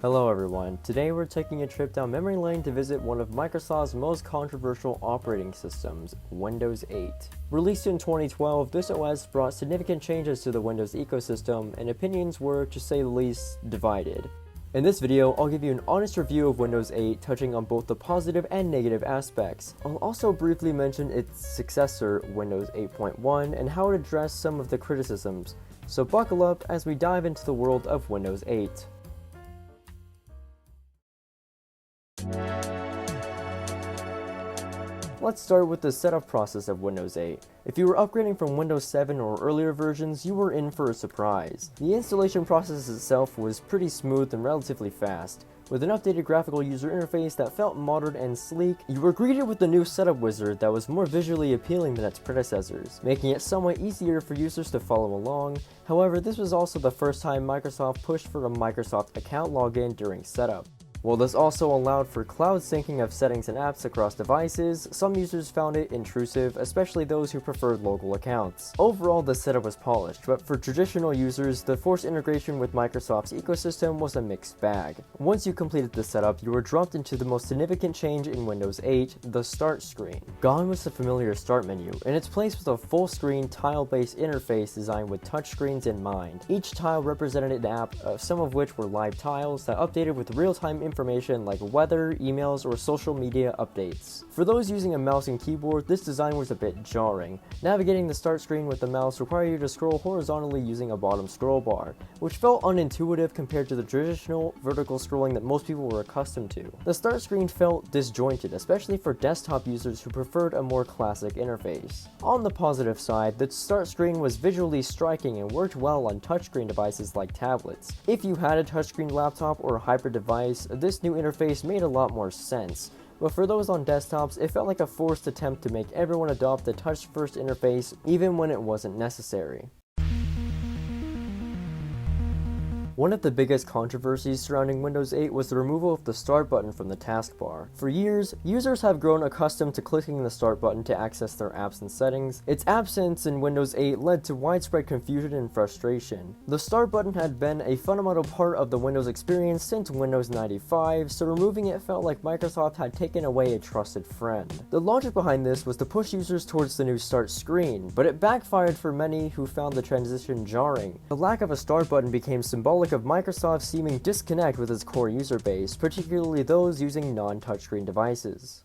Hello everyone, today we're taking a trip down memory lane to visit one of Microsoft's most controversial operating systems, Windows 8. Released in 2012, this OS brought significant changes to the Windows ecosystem, and opinions were, to say the least, divided. In this video, I'll give you an honest review of Windows 8, touching on both the positive and negative aspects. I'll also briefly mention its successor, Windows 8.1, and how it addressed some of the criticisms. So buckle up as we dive into the world of Windows 8. Let's start with the setup process of Windows 8. If you were upgrading from Windows 7 or earlier versions, you were in for a surprise. The installation process itself was pretty smooth and relatively fast. With an updated graphical user interface that felt modern and sleek, you were greeted with a new setup wizard that was more visually appealing than its predecessors, making it somewhat easier for users to follow along. However, this was also the first time Microsoft pushed for a Microsoft account login during setup. While this also allowed for cloud syncing of settings and apps across devices, some users found it intrusive, especially those who preferred local accounts. Overall, the setup was polished, but for traditional users, the forced integration with Microsoft's ecosystem was a mixed bag. Once you completed the setup, you were dropped into the most significant change in Windows 8, the Start screen. Gone was the familiar Start menu. In its place was a full-screen, tile-based interface designed with touchscreens in mind. Each tile represented an app, some of which were live tiles that updated with real-time information like weather, emails, or social media updates. For those using a mouse and keyboard, this design was a bit jarring. Navigating the Start screen with the mouse required you to scroll horizontally using a bottom scroll bar, which felt unintuitive compared to the traditional vertical scrolling that most people were accustomed to. The Start screen felt disjointed, especially for desktop users who preferred a more classic interface. On the positive side, the Start screen was visually striking and worked well on touchscreen devices like tablets. If you had a touchscreen laptop or a hybrid device, this new interface made a lot more sense, but for those on desktops, it felt like a forced attempt to make everyone adopt the touch-first interface even when it wasn't necessary. One of the biggest controversies surrounding Windows 8 was the removal of the Start button from the taskbar. For years, users have grown accustomed to clicking the Start button to access their apps and settings. Its absence in Windows 8 led to widespread confusion and frustration. The Start button had been a fundamental part of the Windows experience since Windows 95, so removing it felt like Microsoft had taken away a trusted friend. The logic behind this was to push users towards the new Start screen, but it backfired for many who found the transition jarring. The lack of a Start button became symbolic of Microsoft's seeming disconnect with its core user base, particularly those using non-touchscreen devices.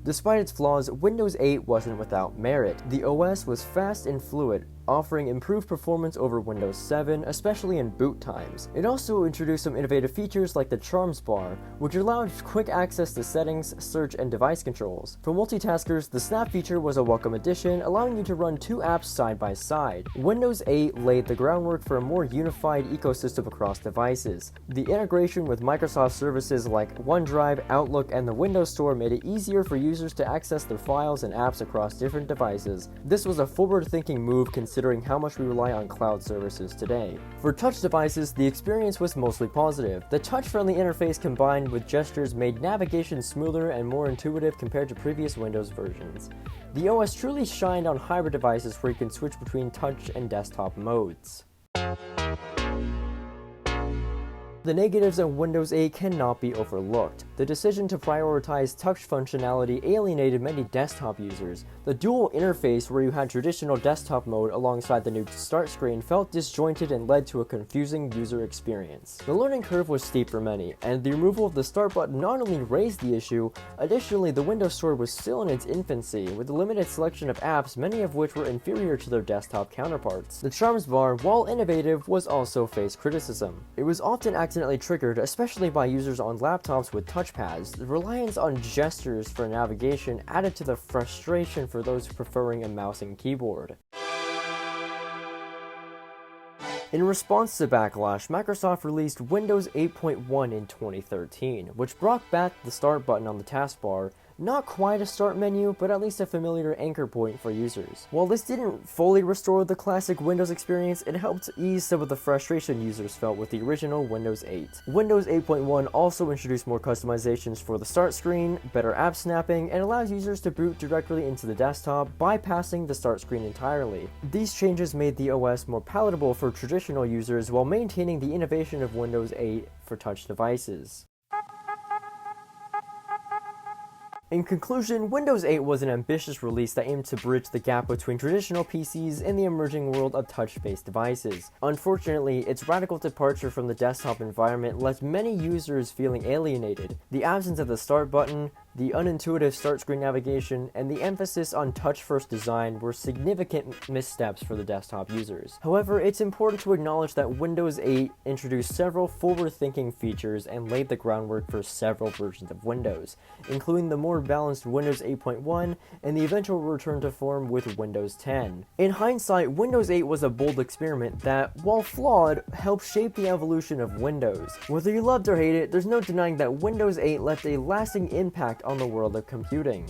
Despite its flaws, Windows 8 wasn't without merit. The OS was fast and fluid, offering improved performance over Windows 7, especially in boot times. It also introduced some innovative features like the Charms bar, which allowed quick access to settings, search, and device controls. For multitaskers, the Snap feature was a welcome addition, allowing you to run two apps side by side. Windows 8 laid the groundwork for a more unified ecosystem across devices. The integration with Microsoft services like OneDrive, Outlook, and the Windows Store made it easier for users to access their files and apps across different devices. This was a forward-thinking move considering how much we rely on cloud services today. For touch devices, the experience was mostly positive. The touch-friendly interface combined with gestures made navigation smoother and more intuitive compared to previous Windows versions. The OS truly shined on hybrid devices where you can switch between touch and desktop modes. The negatives of Windows 8 cannot be overlooked. The decision to prioritize touch functionality alienated many desktop users. The dual interface where you had traditional desktop mode alongside the new Start screen felt disjointed and led to a confusing user experience. The learning curve was steep for many, and the removal of the Start button not only raised the issue, additionally the Windows Store was still in its infancy, with a limited selection of apps, many of which were inferior to their desktop counterparts. The Charms bar, while innovative, was also faced criticism. It was often accidentally triggered, especially by users on laptops with touchpads. The reliance on gestures for navigation added to the frustration for those preferring a mouse and keyboard. In response to backlash, Microsoft released Windows 8.1 in 2013, which brought back the Start button on the taskbar, Not quite a start menu, but at least a familiar anchor point for users. While this didn't fully restore the classic Windows experience, it helped ease some of the frustration users felt with the original Windows 8. Windows 8.1 also introduced more customizations for the start screen, better app snapping, and allows users to boot directly into the desktop, bypassing the start screen entirely. These changes made the OS more palatable for traditional users while maintaining the innovation of Windows 8 for touch devices. In conclusion, Windows 8 was an ambitious release that aimed to bridge the gap between traditional PCs and the emerging world of touch-based devices. Unfortunately, its radical departure from the desktop environment left many users feeling alienated. The absence of the start button, the unintuitive start screen navigation, and the emphasis on touch-first design were significant missteps for the desktop users. However, it's important to acknowledge that Windows 8 introduced several forward-thinking features and laid the groundwork for several versions of Windows, including the more balanced Windows 8.1 and the eventual return to form with Windows 10. In hindsight, Windows 8 was a bold experiment that, while flawed, helped shape the evolution of Windows. Whether you loved or hated it, there's no denying that Windows 8 left a lasting impact on the world of computing.